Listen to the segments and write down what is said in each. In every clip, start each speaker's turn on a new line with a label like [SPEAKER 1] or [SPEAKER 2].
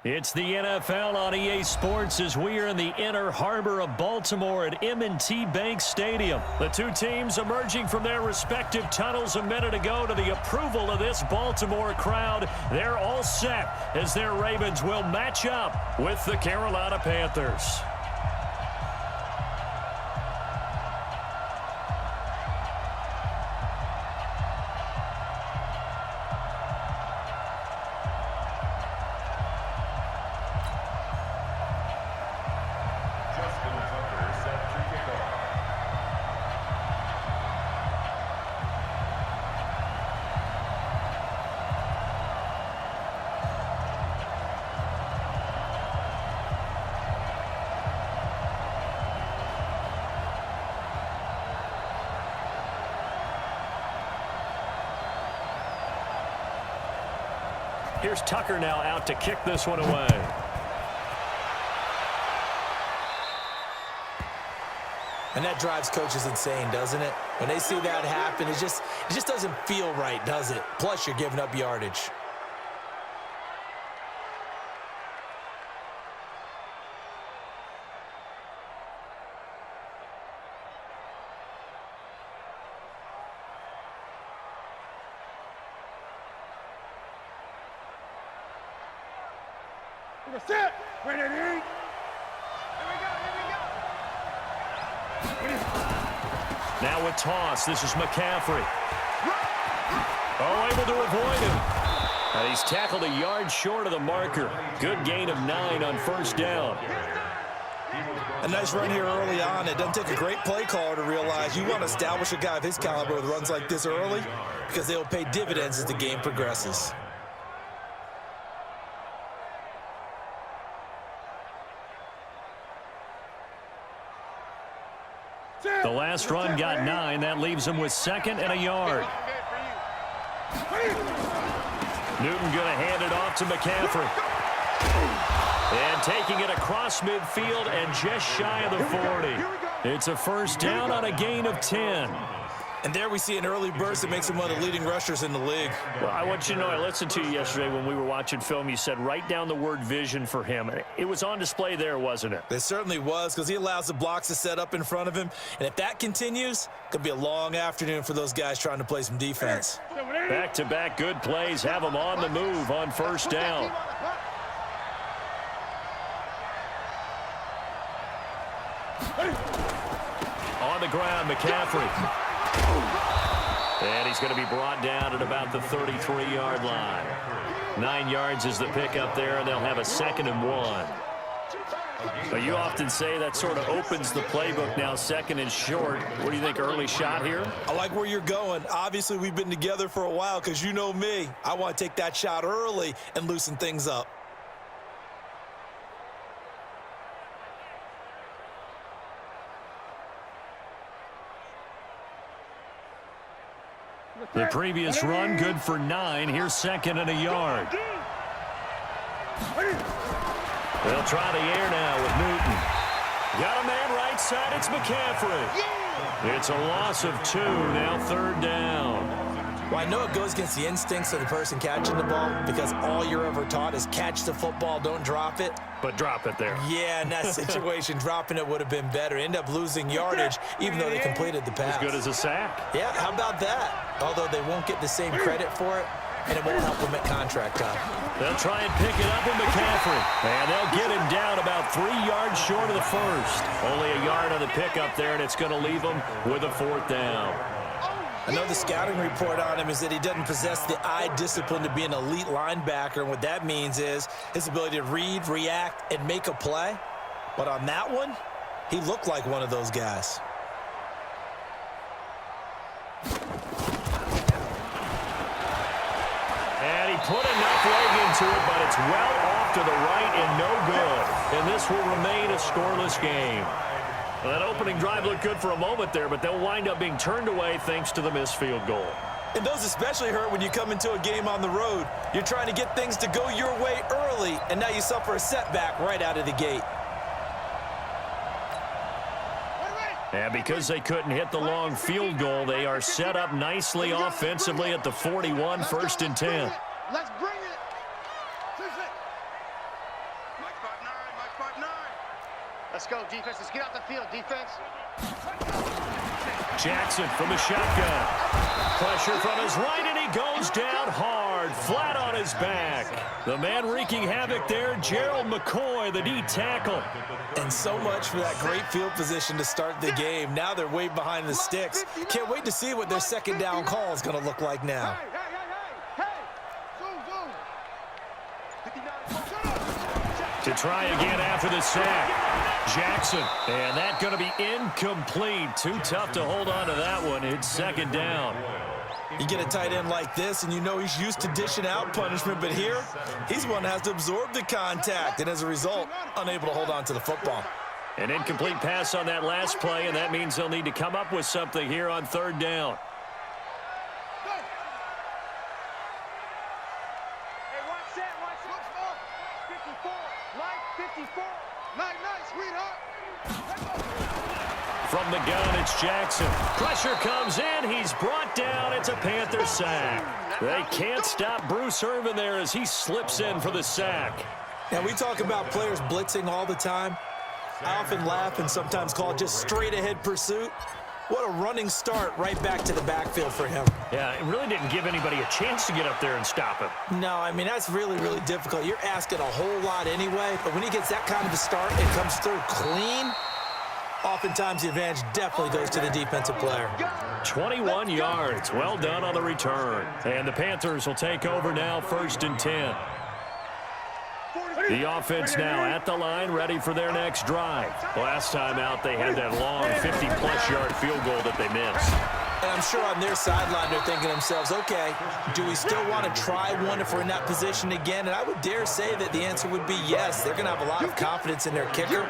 [SPEAKER 1] It's the NFL on EA Sports as we are in the inner harbor of Baltimore at M&T Bank Stadium. The two teams emerging from their respective tunnels a minute ago to the approval of this Baltimore crowd. They're all set as their Ravens will match up with the Carolina Panthers. Here's Tucker now out to kick this one away.
[SPEAKER 2] And that drives coaches insane, doesn't it? When they see that happen, it just doesn't feel right, does it? Plus, you're giving up yardage.
[SPEAKER 3] Set. Ready to eat.
[SPEAKER 1] Now a toss. This is McCaffrey. Oh, able to avoid him. And he's tackled a yard short of the marker. Good gain of 9 on first down.
[SPEAKER 2] A nice run here early on. It doesn't take a great play caller to realize you want to establish a guy of his caliber with runs like this early because they'll pay dividends as the game progresses.
[SPEAKER 1] The last run got 9. That leaves him with 2nd and a yard. Newton going to hand it off to McCaffrey. And taking it across midfield and just shy of the 40. It's a first down on a gain of 10.
[SPEAKER 2] And there we see an early burst that makes him one of the leading rushers in the league.
[SPEAKER 1] Well, I want you to know, I listened to you yesterday when we were watching film. You said write down the word vision for him. It was on display there, wasn't it?
[SPEAKER 2] It certainly was, because he allows the blocks to set up in front of him. And if that continues, it could be a long afternoon for those guys trying to play some defense.
[SPEAKER 1] Back-to-back good plays have them on the move on first down. On the ground, McCaffrey. And he's going to be brought down at about the 33-yard line. 9 yards is the pickup there, and they'll have a 2nd and 1. But you often say that sort of opens the playbook now, 2nd and short. What do you think, early shot here?
[SPEAKER 2] I like where you're going. Obviously, we've been together for a while because you know me. I want to take that shot early and loosen things up.
[SPEAKER 1] The previous run good for 9. Here's 2nd and a yard. They'll try the air now with Newton. Got a man right side. It's McCaffrey. It's a loss of 2. Now 3rd down.
[SPEAKER 2] Well, I know it goes against the instincts of the person catching the ball because all you're ever taught is catch the football, don't drop it.
[SPEAKER 1] But drop it there.
[SPEAKER 2] Yeah, in that situation, dropping it would have been better. End up losing yardage, even though they completed the pass.
[SPEAKER 1] As good as a sack.
[SPEAKER 2] Yeah, how about that? Although they won't get the same credit for it, and it won't help them at contract time.
[SPEAKER 1] They'll try and pick it up with McCaffrey. And they'll get him down about 3 yards short of the first. Only a yard on the pickup there, and it's going to leave them with a 4th down.
[SPEAKER 2] I know the scouting report on him is that he doesn't possess the eye discipline to be an elite linebacker, and what that means is his ability to read, react, and make a play. But on that one, he looked like one of those guys.
[SPEAKER 1] And he put enough leg into it, but it's well off to the right and no good. And this will remain a scoreless game. Well, that opening drive looked good for a moment there, but they'll wind up being turned away thanks to the missed field goal.
[SPEAKER 2] And those especially hurt when you come into a game on the road. You're trying to get things to go your way early, and now you suffer a setback right out of the gate.
[SPEAKER 1] And because they couldn't hit the long field goal, they are set up nicely offensively at the 41, 1st and 10.
[SPEAKER 3] Let's bring it.
[SPEAKER 4] Let's go, defense. Let's get out the field, defense.
[SPEAKER 1] Jackson from the shotgun. Pressure from his right, and he goes down hard, flat on his back. The man wreaking havoc there, Gerald McCoy, the D tackle.
[SPEAKER 2] And so much for that great field position to start the game. Now they're way behind the sticks. Can't wait to see what their second down call is going to look like now.
[SPEAKER 1] To try again after the sack. Jackson, and that going to be incomplete. Too tough to hold on to that one. It's second down.
[SPEAKER 2] You get a tight end like this, and you know he's used to dishing out punishment, but here, he's one that has to absorb the contact, and as a result, unable to hold on to the football.
[SPEAKER 1] An incomplete pass on that last play, and that means they'll need to come up with something here on third down. From the gun, it's Jackson. Pressure comes in. He's brought down. It's a Panther sack. They can't stop Bruce Irvin there as he slips in for the sack.
[SPEAKER 2] Now, we talk about players blitzing all the time. I often laugh and sometimes call it just straight-ahead pursuit. What a running start right back to the backfield for him.
[SPEAKER 1] Yeah, it really didn't give anybody a chance to get up there and stop him.
[SPEAKER 2] No, I mean, that's really, really difficult. You're asking a whole lot anyway, but when he gets that kind of a start and comes through clean, oftentimes the advantage definitely goes to the defensive player.
[SPEAKER 1] 21 yards. Well done on the return. And the Panthers will take over now, 1st and 10. The offense now at the line, ready for their next drive. Last time out, they had that long 50-plus yard field goal that they missed.
[SPEAKER 2] And I'm sure on their sideline, they're thinking to themselves, okay, do we still want to try one if we're in that position again? And I would dare say that the answer would be yes. They're going to have a lot of confidence in their kicker.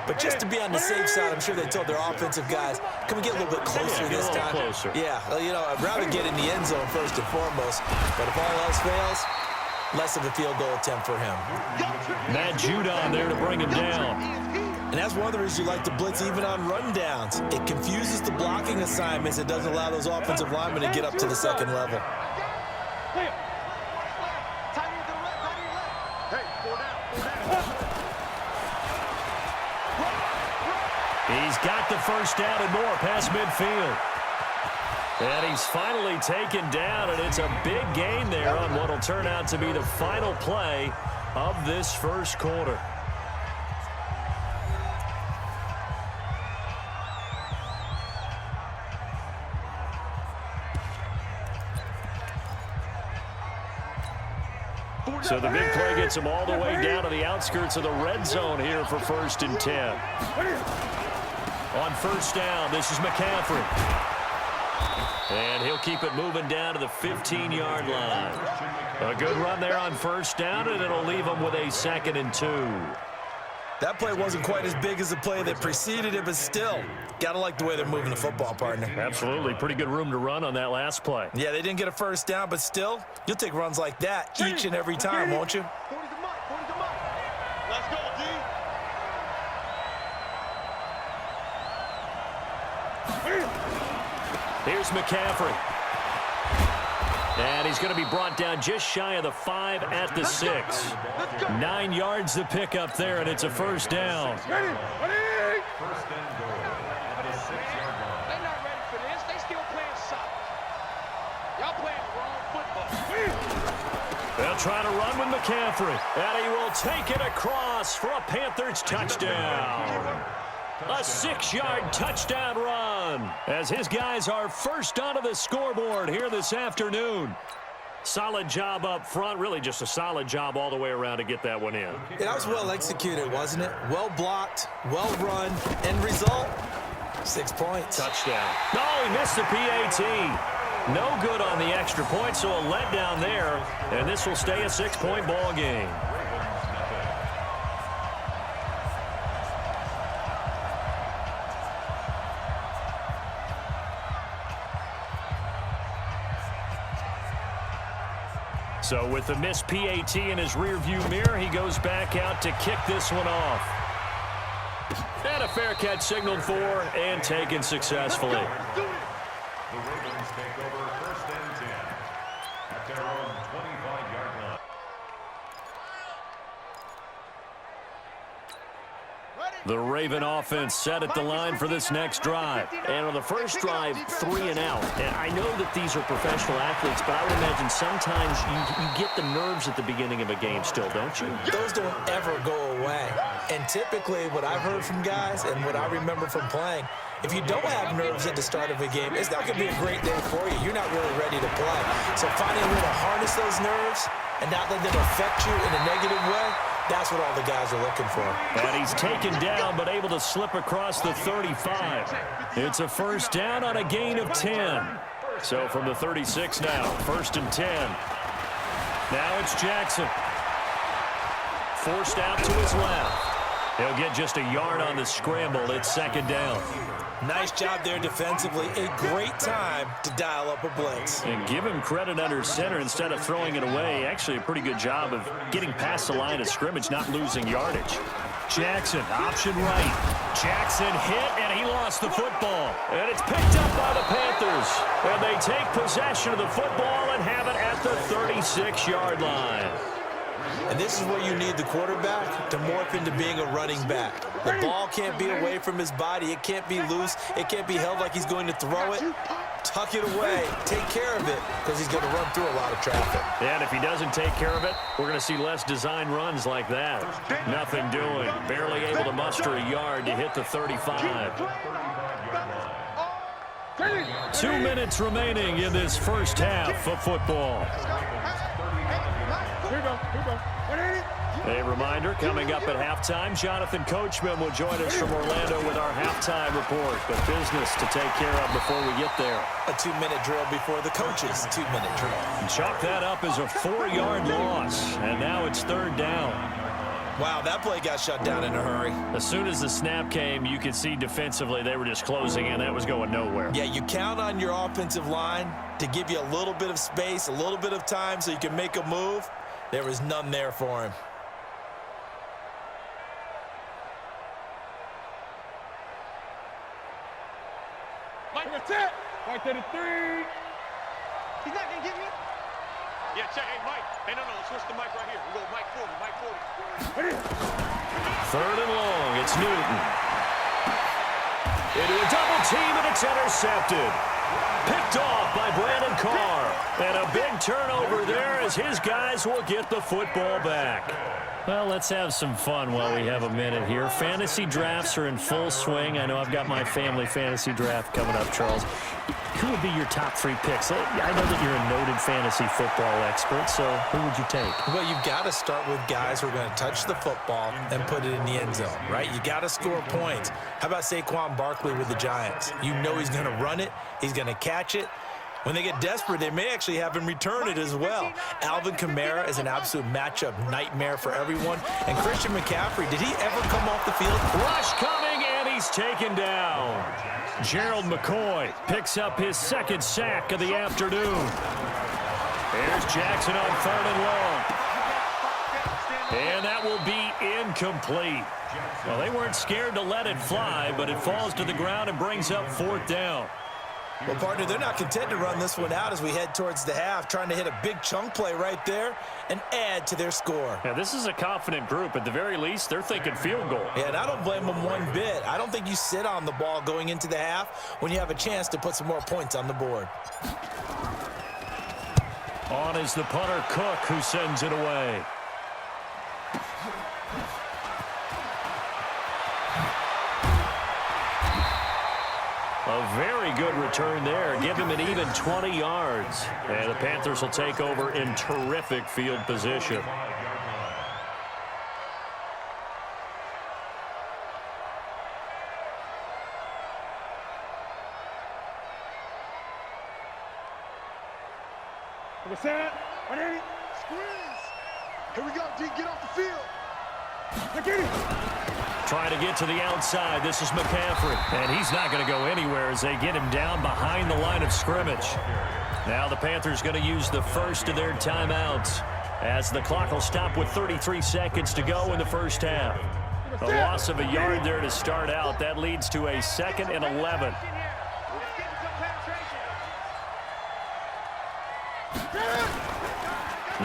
[SPEAKER 2] But just to be on the safe side, I'm sure they told their offensive guys, can we get a little bit closer this time?
[SPEAKER 1] Closer.
[SPEAKER 2] Yeah, well, you know, I'd rather get in the end zone first and foremost. But if all else fails, less of a field goal attempt for him.
[SPEAKER 1] Matt Judon there to bring him down.
[SPEAKER 2] And that's one of the reasons you like to blitz even on rundowns. It confuses the blocking assignments. It doesn't allow those offensive linemen to get up to the second level.
[SPEAKER 1] He's got the first down and more past midfield. And he's finally taken down, and it's a big gain there on what will turn out to be the final play of this first quarter. So the big play gets him all the way down to the outskirts of the red zone here for 1st and 10. On first down, this is McCaffrey. And he'll keep it moving down to the 15-yard line. A good run there on first down, and it'll leave him with a 2nd and 2.
[SPEAKER 2] That play wasn't quite as big as the play that preceded it, but still, gotta like the way they're moving the football, partner.
[SPEAKER 1] Absolutely. Pretty good room to run on that last play.
[SPEAKER 2] Yeah, they didn't get a first down, but still, you'll take runs like that each and every time, won't you?
[SPEAKER 4] Let's go, D.
[SPEAKER 1] Here's McCaffrey. And he's going to be brought down just shy of the 5 at the 6. 9 yards to pick up there, and it's a first down.
[SPEAKER 3] Ready?
[SPEAKER 4] First and goal at the 6-yard line.
[SPEAKER 5] They're not ready for this. They still playing soccer. Y'all playing the wrong football.
[SPEAKER 1] They'll try to run with McCaffrey. And he will take it across for a Panthers touchdown. A 6-yard touchdown run as his guys are first onto the scoreboard here this afternoon. Solid job up front, really just a solid job all the way around to get that one in.
[SPEAKER 2] Yeah, that was well executed, wasn't it? Well blocked, well run, end result, 6 points.
[SPEAKER 1] Touchdown. Oh, he missed the PAT. No good on the extra point, so a letdown there, and this will stay a 6-point ball game. So with the missed PAT in his rearview mirror, he goes back out to kick this one off. And a fair catch signaled for and taken successfully.
[SPEAKER 4] The Ravens take over 1st and 10 at their own 25-yard line.
[SPEAKER 1] The Raven offense set at the line for this next drive. And on the first drive, 3 and out. And I know that these are professional athletes, but I would imagine sometimes you get the nerves at the beginning of a game still, don't you?
[SPEAKER 2] Those don't ever go away. And typically what I've heard from guys and what I remember from playing, if you don't have nerves at the start of a game, it's not going to be a great day for you. You're not really ready to play. So finding a way to harness those nerves and not let them affect you in a negative way, that's what all the guys are looking for.
[SPEAKER 1] And he's taken down but able to slip across the 35. It's a first down on a gain of 10. So from the 36 now, 1st and 10. Now it's Jackson. Forced out to his left. He'll get just a yard on the scramble. It's 2nd down.
[SPEAKER 2] Nice job there defensively. A great time to dial up a blitz.
[SPEAKER 1] And give him credit under center instead of throwing it away. Actually a pretty good job of getting past the line of scrimmage, not losing yardage. Jackson, option right. Jackson hit, and he lost the football. And it's picked up by the Panthers. And they take possession of the football and have it at the 36-yard line.
[SPEAKER 2] And this is where you need the quarterback to morph into being a running back. The ball can't be away from his body. It can't be loose. It can't be held like he's going to throw it. Tuck it away. Take care of it because he's going to run through a lot of traffic.
[SPEAKER 1] And if he doesn't take care of it, we're going to see less design runs like that. Nothing doing. Barely able to muster a yard to hit the 35. 2 minutes remaining in this first half of football.
[SPEAKER 3] Here we go. 180.
[SPEAKER 1] A reminder, coming up at halftime, Jonathan Coachman will join us from Orlando with our halftime report. But business to take care of before we get there.
[SPEAKER 2] A 2-minute drill before the coach's 2-minute drill.
[SPEAKER 1] And chalk that up as a 4-yard loss. And now it's 3rd down.
[SPEAKER 2] Wow, that play got shut down in a hurry.
[SPEAKER 1] As soon as the snap came, you could see defensively they were just closing in. That was going nowhere.
[SPEAKER 2] Yeah, you count on your offensive line to give you a little bit of space, a little bit of time so you can make a move. There was none there for him.
[SPEAKER 3] Mike, that's it. Right to the 3.
[SPEAKER 5] He's not going to get me? Yeah, check. Hey, Mike. Hey, no, switch the mic right here. We go Mike 40, Mike 40.
[SPEAKER 1] 3rd and long. It's Newton. Into a double team, and it's intercepted. Picked off by Brandon Carr. And a big turnover there as his guys will get the football back. Well, let's have some fun while we have a minute here. Fantasy drafts are in full swing. I know I've got my family fantasy draft coming up, Charles. Who would be your top 3 picks? I know that you're a noted fantasy football expert, so who would you take?
[SPEAKER 2] Well, you've got to start with guys who are going to touch the football and put it in the end zone, right? You got to score points. How about Saquon Barkley with the Giants? You know he's going to run it. He's going to catch it. When they get desperate, they may actually have him return it as well. Alvin Kamara is an absolute matchup nightmare for everyone. And Christian McCaffrey, did he ever come off the field?
[SPEAKER 1] Rush coming, and he's taken down. Gerald McCoy picks up his 2nd sack of the afternoon. Here's Jackson on 3rd and long. And that will be incomplete. Well, they weren't scared to let it fly, but it falls to the ground and brings up 4th down.
[SPEAKER 2] Well, partner, they're not content to run this one out as we head towards the half, trying to hit a big chunk play right there and add to their score.
[SPEAKER 1] Yeah, this is a confident group. At the very least, they're thinking field goal.
[SPEAKER 2] Yeah, and I don't blame them one bit. I don't think you sit on the ball going into the half when you have a chance to put some more points on the board.
[SPEAKER 1] On is the punter, Cook, who sends it away. A very good return there. Give him an even 20 yards. And the Panthers will take over in terrific field position.
[SPEAKER 3] What's that? 180.
[SPEAKER 5] Squeeze. Here we go, D. Get off the field.
[SPEAKER 3] I get it.
[SPEAKER 1] Trying to get to the outside. This is McCaffrey. And he's not going to go anywhere as they get him down behind the line of scrimmage. Now the Panthers going to use the first of their timeouts as the clock will stop with 33 seconds to go in the first half. A loss of a yard there to start out. That leads to a 2nd and 11.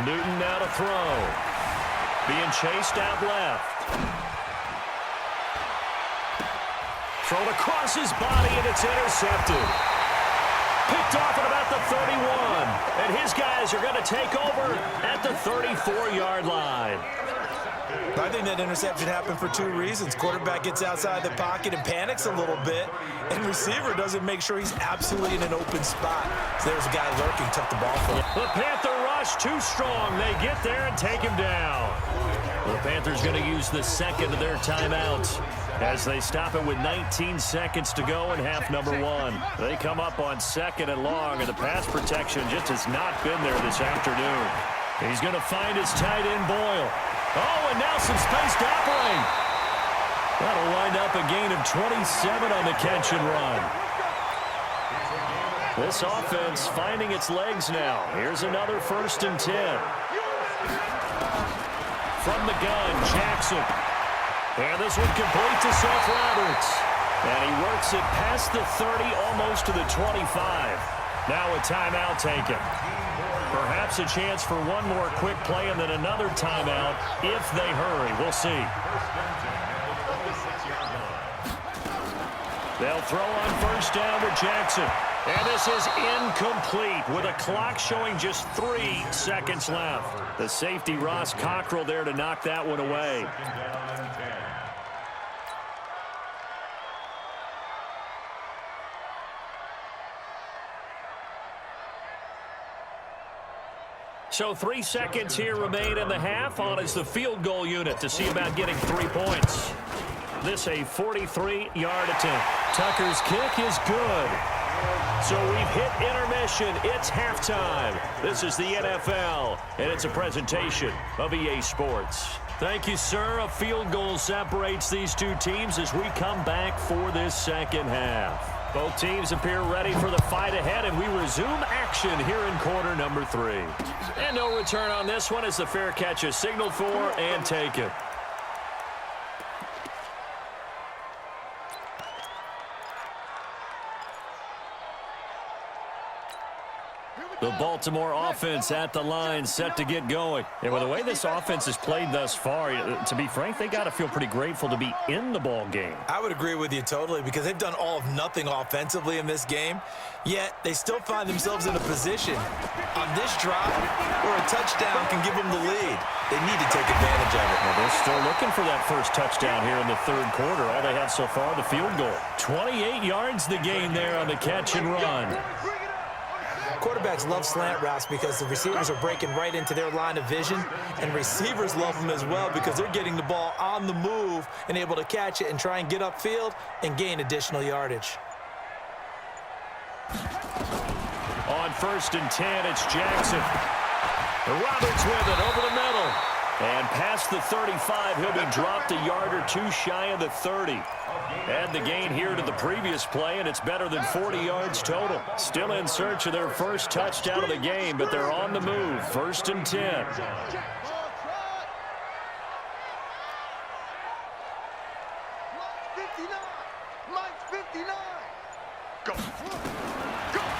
[SPEAKER 1] Newton now to throw. Being chased out left. thrown across his body, and it's intercepted. Picked off at about the 31. And his guys are going to take over at the 34-yard line.
[SPEAKER 2] I think that interception happened for two reasons. Quarterback gets outside the pocket and panics a little bit, and receiver doesn't make sure he's absolutely in an open spot. So there's a guy lurking, took the ball from him.
[SPEAKER 1] The Panther rush too strong. They get there and take him down. The Panthers going to use the second of their timeouts as they stop it with 19 seconds to go in half number one. They come up on 2nd and long, and the pass protection just has not been there this afternoon. He's going to find his tight end, Boyle. Oh, and now some space to operate. That'll wind up a gain of 27 on the catch and run. This offense finding its legs now. Here's another 1st and 10. From the gun, Jackson. And this one complete to Seth Roberts. And he works it past the 30, almost to the 25. Now a timeout taken. Perhaps a chance for one more quick play and then another timeout if they hurry. We'll see. They'll throw on 1st down with Jackson. And this is incomplete with a clock showing just 3 seconds left. The safety, Ross Cockrell, there to knock that one away. So 3 seconds here remain in the half. On is the field goal unit to see about getting 3 points. This a 43-yard attempt. Tucker's kick is good. So we've hit intermission. It's halftime. This is the NFL, and it's a presentation of EA Sports. Thank you, sir. A field goal separates these two teams as we come back for this second half. Both teams appear ready for the fight ahead, and we resume action here in quarter number 3. And no return on this one as the fair catch is signaled for and taken. The Baltimore offense at the line, set to get going. And with the way this offense has played thus far, to be frank, they got to feel pretty grateful to be in the ball game.
[SPEAKER 2] I would agree with you totally because they've done all of nothing offensively in this game, yet they still find themselves in a position on this drive where a touchdown can give them the lead. They need to take advantage of it.
[SPEAKER 1] Well, they're still looking for that first touchdown here in the 3rd quarter. All they have so far, the field goal. 28 yards the gain there on the catch and run.
[SPEAKER 2] Quarterbacks love slant routes because the receivers are breaking right into their line of vision, and receivers love them as well because they're getting the ball on the move and able to catch it and try and get upfield and gain additional yardage.
[SPEAKER 1] On 1st and 10, it's Jackson. Roberts with it over the middle. And past the 35, he'll be dropped a yard or 2 shy of the 30. Add the gain here to the previous play, and it's better than 40 yards total. Still in search of their first touchdown of the game, but they're on the move. 1st and 10.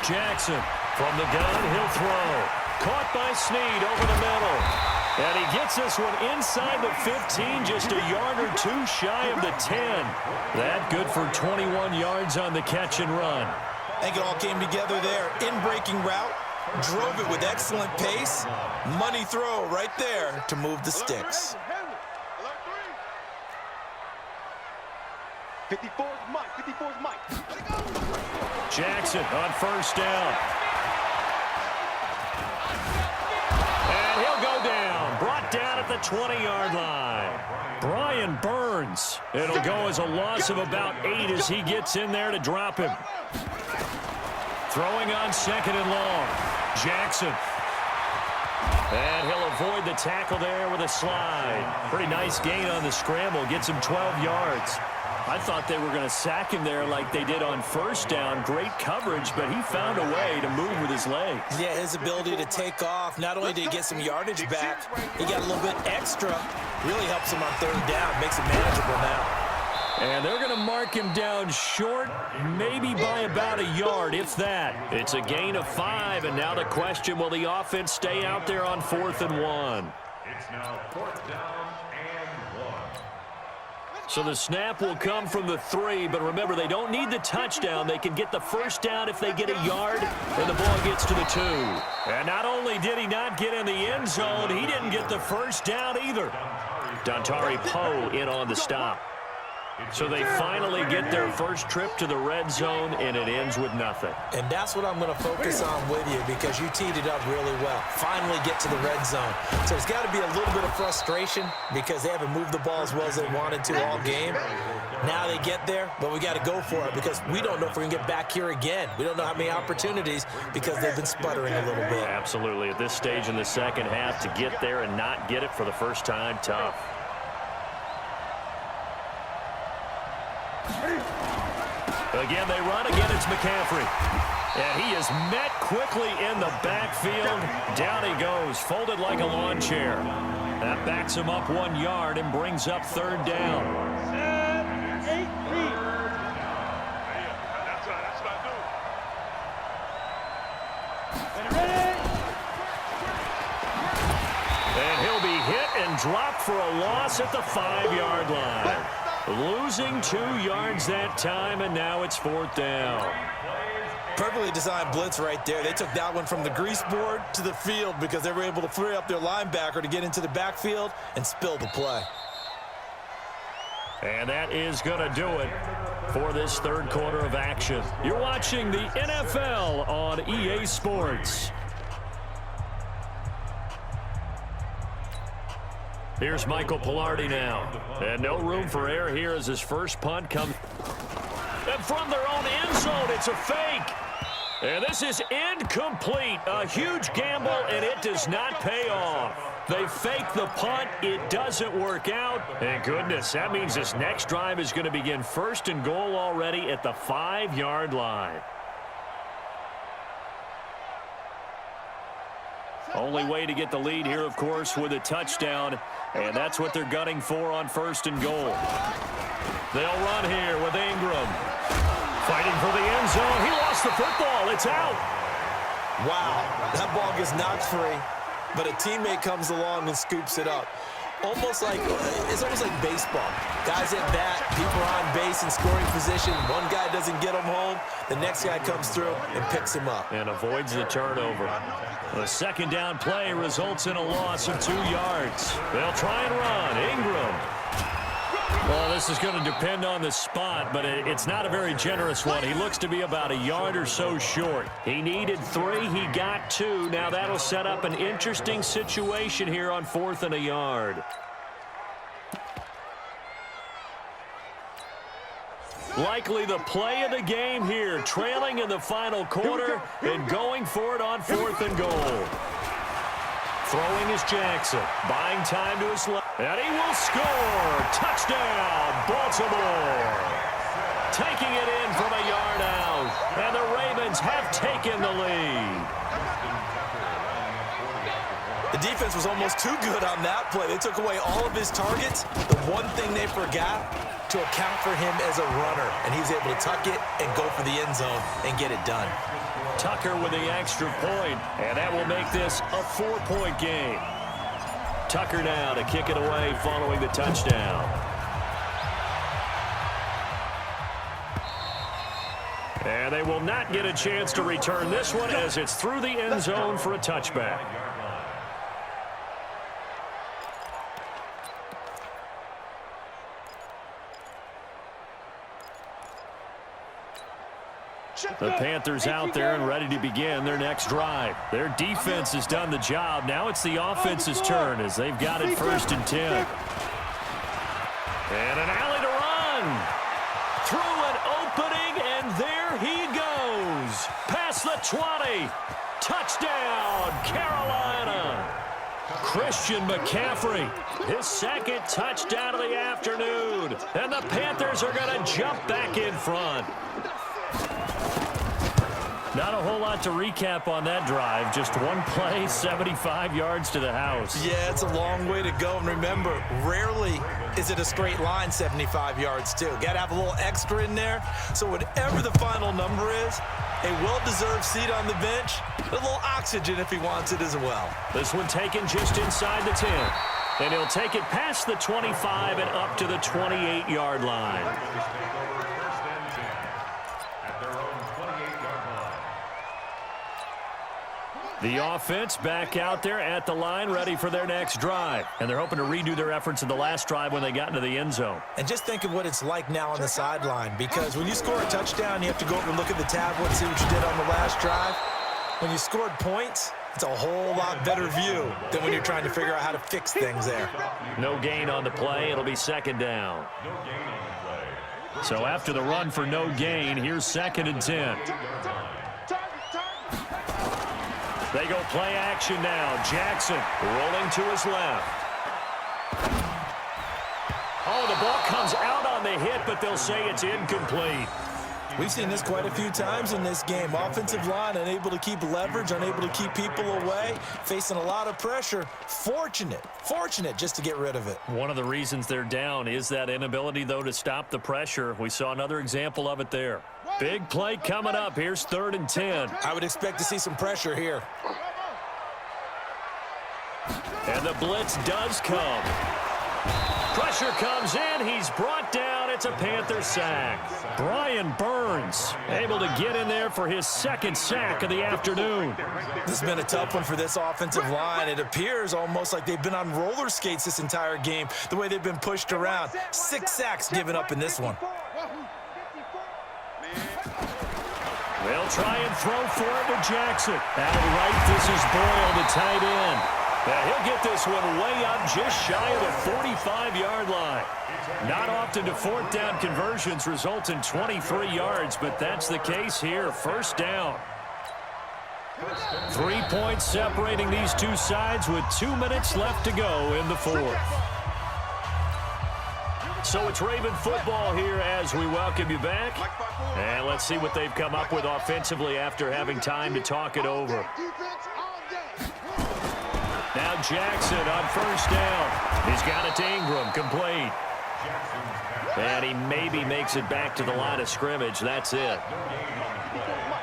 [SPEAKER 1] Jackson from the gun, he'll throw. Caught by Snead over the middle. And he gets this one inside the 15, just a yard or 2 shy of the 10. That good for 21 yards on the catch and run.
[SPEAKER 2] I think it all came together there. In-breaking route, drove it with excellent pace. Money throw right there to move the sticks.
[SPEAKER 3] 54's Mike. 54's Mike.
[SPEAKER 1] Jackson on 1st down. And he'll go down. Brought down at the 20-yard line. Brian Burns. It'll go as a loss of about 8 as he gets in there to drop him. Throwing on 2nd and long. Jackson. And he'll avoid the tackle there with a slide. Pretty nice gain on the scramble. Gets him 12 yards. I thought they were going to sack him there like they did on 1st down. Great coverage, but he found a way to move with his legs.
[SPEAKER 2] Yeah, his ability to take off. Not only did he get some yardage back, he got a little bit extra. Really helps him on 3rd down. Makes it manageable now.
[SPEAKER 1] And they're going to mark him down short, maybe by about a yard, if that. It's a gain of 5, and now the question, will the offense stay out there on 4th and 1?
[SPEAKER 4] It's now 4th down and 1.
[SPEAKER 1] So the snap will come from the 3, but remember, they don't need the touchdown. They can get the first down if they get a yard, and the ball gets to the 2. And not only did he not get in the end zone, he didn't get the first down either. Dontari Poe in on the stop. So they finally get their first trip to the red zone, and it ends with nothing.
[SPEAKER 2] And that's what I'm going to focus on with you, because you teed it up really well. Finally get to the red zone. So there's got to be a little bit of frustration because they haven't moved the ball as well as they wanted to all game. Now they get there, but we got to go for it because we don't know if we're going to get back here again. We don't know how many opportunities because they've been sputtering a little bit.
[SPEAKER 1] Absolutely. At this stage in the second half, to get there and not get it for the first time, tough. Again, they run. Again, it's McCaffrey. And he is met quickly in the backfield. Down he goes, folded like a lawn chair. That backs him up 1 yard and brings up third down.
[SPEAKER 3] 7, 8 feet.
[SPEAKER 5] That's what I do.
[SPEAKER 3] Ready?
[SPEAKER 1] And he'll be hit and dropped for a loss at the 5-yard line. Losing 2 yards that time, and now it's fourth down.
[SPEAKER 2] Perfectly designed blitz right there. They took that one from the grease board to the field because they were able to free up their linebacker to get into the backfield and spill the play.
[SPEAKER 1] And that is going to do it for this third quarter of action. You're watching the NFL on EA Sports. Here's Michael Pilardi now. And no room for error here as his first punt comes. And from their own end zone, it's a fake. And this is incomplete. A huge gamble, and it does not pay off. They fake the punt. It doesn't work out. And goodness, that means this next drive is going to begin first and goal already at the 5-yard line. Only way to get the lead here, of course, with a touchdown, and that's what they're gunning for on first and goal. They'll run here with Ingram. Fighting for the end zone. He lost the football. It's out.
[SPEAKER 2] Wow, that ball gets knocked free, but a teammate comes along and scoops it up. It's almost like baseball. Guys at bat, people are on base in scoring position. One guy doesn't get him home. The next guy comes through and picks him up.
[SPEAKER 1] And avoids the turnover. The second down play results in a loss of 2 yards. They'll try and run. Ingram. Well, this is going to depend on the spot, but it's not a very generous one. He looks to be about a yard or so short. He needed 3. He got 2. Now that'll set up an interesting situation here on 4th and a yard. Likely the play of the game here, trailing in the final quarter and going for it on 4th and goal. Throwing is Jackson, buying time to his left, and he will score. Touchdown, Baltimore. Taking it in from a yard out, and the Ravens have taken the lead.
[SPEAKER 2] The defense was almost too good on that play. They took away all of his targets. The one thing they forgot, to account for him as a runner, and he was able to tuck it and go for the end zone and get it done.
[SPEAKER 1] Tucker with the extra point, and that will make this a 4-point game. Tucker now to kick it away following the touchdown. And they will not get a chance to return this one as it's through the end zone for a touchback. The Panthers out there and ready to begin their next drive. Their defense has done the job. Now it's the offense's turn as they've got it 1st and 10. And an alley to run. Through an opening, and there he goes. Past the 20. Touchdown, Carolina. Christian McCaffrey, his second touchdown of the afternoon. And the Panthers are going to jump back in front. Not a whole lot to recap on that drive. Just one play, 75 yards to the house.
[SPEAKER 2] Yeah, it's a long way to go. And remember, rarely is it a straight line 75 yards, too. Got to have a little extra in there. So whatever the final number is, a well-deserved seat on the bench, a little oxygen if he wants it as well.
[SPEAKER 1] This one taken just inside the 10. And he'll take it past the 25 and up to the 28-yard line.
[SPEAKER 4] First and 10 at their own 28-yard line.
[SPEAKER 1] The offense back out there at the line, ready for their next drive. And they're hoping to redo their efforts in the last drive when they got into the end zone.
[SPEAKER 2] And just think of what it's like now on the sideline, because when you score a touchdown, you have to go over and look at the tablet and see what you did on the last drive. When you scored points, it's a whole lot better view than when you're trying to figure out how to fix things there.
[SPEAKER 1] No gain on the play. It'll be second down. So after the run for no gain, here's 2nd and 10. They go play action now. Jackson rolling to his left. Oh, the ball comes out on the hit, but they'll say it's incomplete.
[SPEAKER 2] We've seen this quite a few times in this game. Offensive line unable to keep leverage, unable to keep people away, facing a lot of pressure. Fortunate just to get rid of it.
[SPEAKER 1] One of the reasons they're down is that inability, though, to stop the pressure. We saw another example of it there. Big play coming up. Here's 3rd and 10.
[SPEAKER 2] I would expect to see some pressure here.
[SPEAKER 1] And the blitz does come. Pressure comes in. He's brought down. It's a Panther sack. Brian Burns able to get in there for his 2nd sack of the afternoon.
[SPEAKER 2] This has been a tough one for this offensive line. It appears almost like they've been on roller skates this entire game, the way they've been pushed around. 6 sacks given up in this one.
[SPEAKER 1] They'll try and throw for it with Jackson. Outright, this is Boyle, the tight end. Now he'll get this one way up just shy of the 45-yard line. Not often do 4th down conversions result in 23 yards, but that's the case here. 1st down. 3 points separating these two sides with 2 minutes left to go in the 4th. So it's Raven football here as we welcome you back. And let's see what they've come up with offensively after having time to talk it over. Now Jackson on 1st down. He's got it to Ingram, complete. And he maybe makes it back to the line of scrimmage. That's it.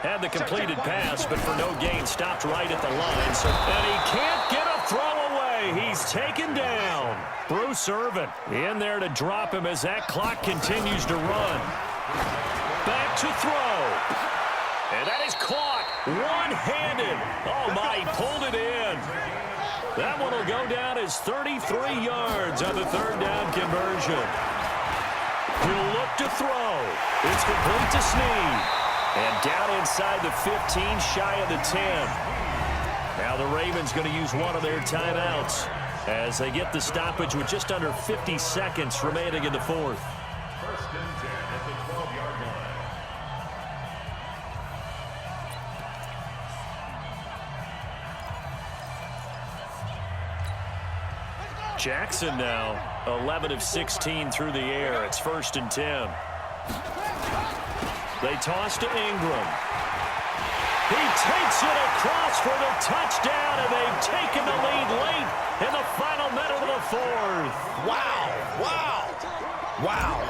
[SPEAKER 1] Had the completed pass, but for no gain, stopped right at the line. And he can't get a throw away. He's taken down. Bruce Irvin in there to drop him as that clock continues to run. Back to throw. And that is caught one-handed. Oh, my, he pulled it in. That one will go down as 33 yards on the 3rd down conversion. He'll look to throw. It's complete to Snead. And down inside the 15, shy of the 10. Now the Ravens going to use one of their timeouts as they get the stoppage with just under 50 seconds remaining in the 4th.
[SPEAKER 4] 1st and 10 at the 12-yard line.
[SPEAKER 1] Jackson now 11 of 16 through the air. It's 1st and 10. They toss to Ingram. He takes it across for the touchdown, and they've taken the lead late in the final minute of the 4th.
[SPEAKER 2] Wow.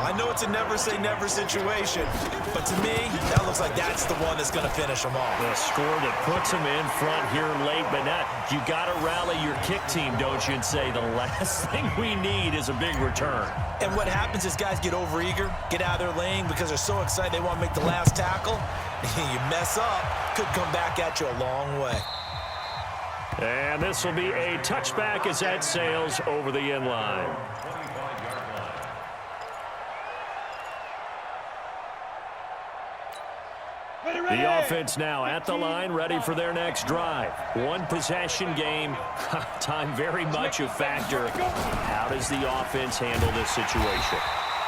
[SPEAKER 2] I know it's a never-say-never situation, but to me, that looks like that's the one that's going to finish them off.
[SPEAKER 1] The score that puts them in front here late, but not. You got to rally your kick team, don't you, and say the last thing we need is a big return.
[SPEAKER 2] And what happens is guys get overeager, get out of their lane because they're so excited they want to make the last tackle. You mess up, could come back at you a long way.
[SPEAKER 1] And this will be a touchback as that sails over the end line. The offense now at the line, ready for their next drive. One possession game, time very much a factor. How does the offense handle this situation?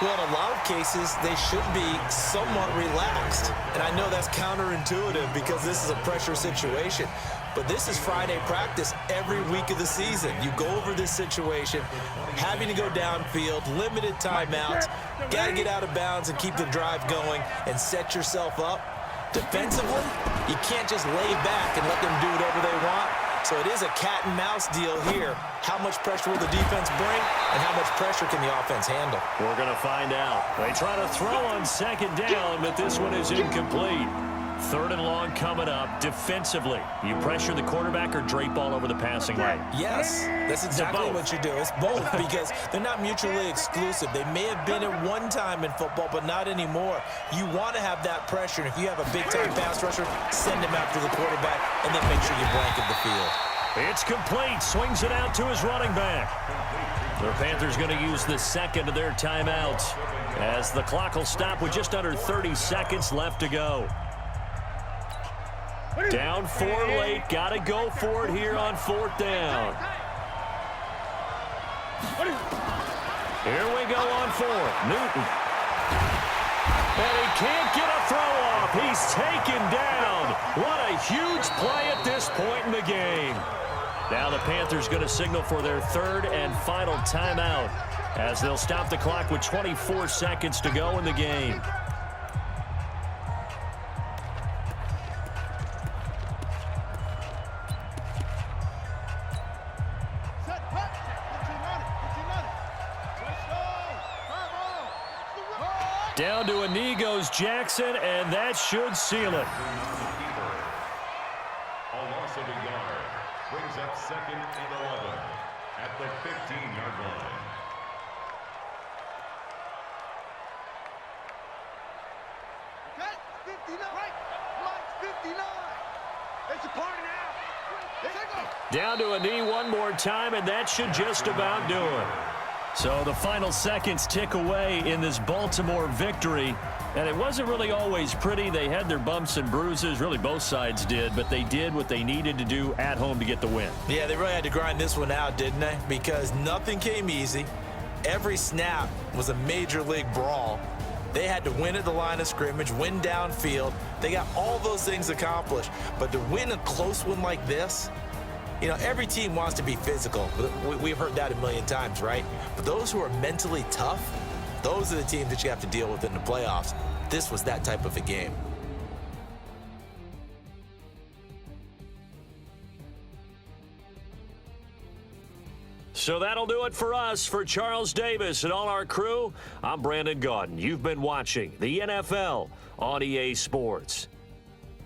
[SPEAKER 2] Well, in a lot of cases, they should be somewhat relaxed. And I know that's counterintuitive because this is a pressure situation. But this is Friday practice every week of the season. You go over this situation, having to go downfield, limited timeouts, got to get out of bounds and keep the drive going and set yourself up. Defensively, you can't just lay back and let them do whatever they want. So it is a cat and mouse deal here. How much pressure will the defense bring and how much pressure can the offense handle?
[SPEAKER 1] We're going to find out. They try to throw on 2nd down, but this one is incomplete. 3rd and long coming up. Defensively, you pressure the quarterback or drape all over the passing lane?
[SPEAKER 2] Yes, that's exactly what you do. It's both because they're not mutually exclusive. They may have been at one time in football, but not anymore. You want to have that pressure, and if you have a big-time pass rusher, send him after the quarterback, and then make sure you blanket the field.
[SPEAKER 1] It's complete. Swings it out to his running back. The Panthers going to use the second of their timeouts as the clock will stop with just under 30 seconds left to go. Down 4 late. Got to go for it here on 4th down. Here we go on 4th. Newton. And he can't get a throw off. He's taken down. What a huge play at this point in the game. Now the Panthers going to signal for their 3rd and final timeout as they'll stop the clock with 24 seconds to go in the game. Down to a knee goes Jackson, and that should seal it.
[SPEAKER 4] A loss of a yard brings up 2nd and 11 at the 15-yard line.
[SPEAKER 5] Okay, 59. Right. Line 59. It's a party now. Let's go.
[SPEAKER 1] Down to a knee one more time, and that should just about do it. So the final seconds tick away in this Baltimore victory. And it wasn't really always pretty. They had their bumps and bruises. Really, both sides did. But they did what they needed to do at home to get the win.
[SPEAKER 2] Yeah, they really had to grind this one out, didn't they? Because nothing came easy. Every snap was a major league brawl. They had to win at the line of scrimmage, win downfield. They got all those things accomplished. But to win a close one like this, you know, every team wants to be physical. We've heard that a million times, right? But those who are mentally tough, those are the teams that you have to deal with in the playoffs. This was that type of a game.
[SPEAKER 1] So that'll do it for us. For Charles Davis and all our crew, I'm Brandon Gaudin. You've been watching the NFL on EA Sports.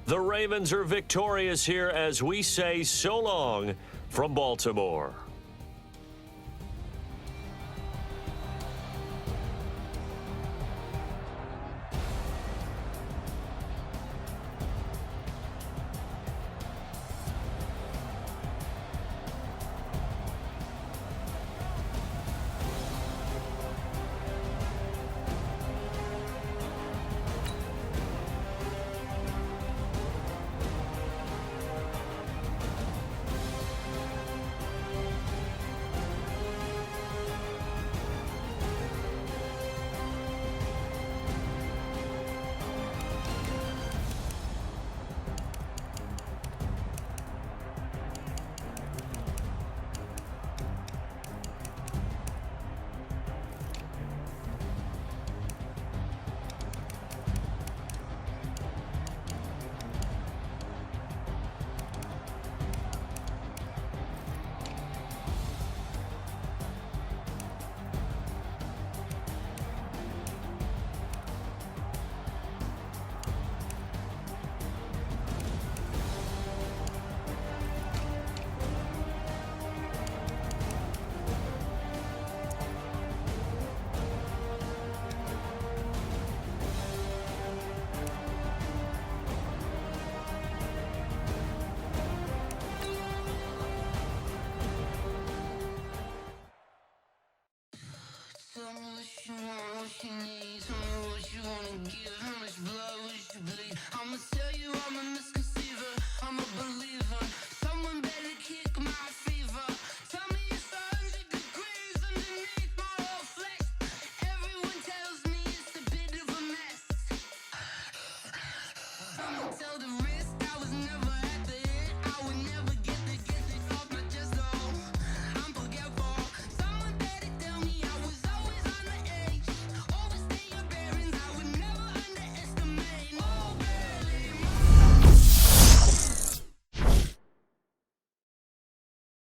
[SPEAKER 1] The Ravens are victorious here as we say so long from Baltimore.
[SPEAKER 6] I'ma tell you I'm a misconceiver, I'm a believer.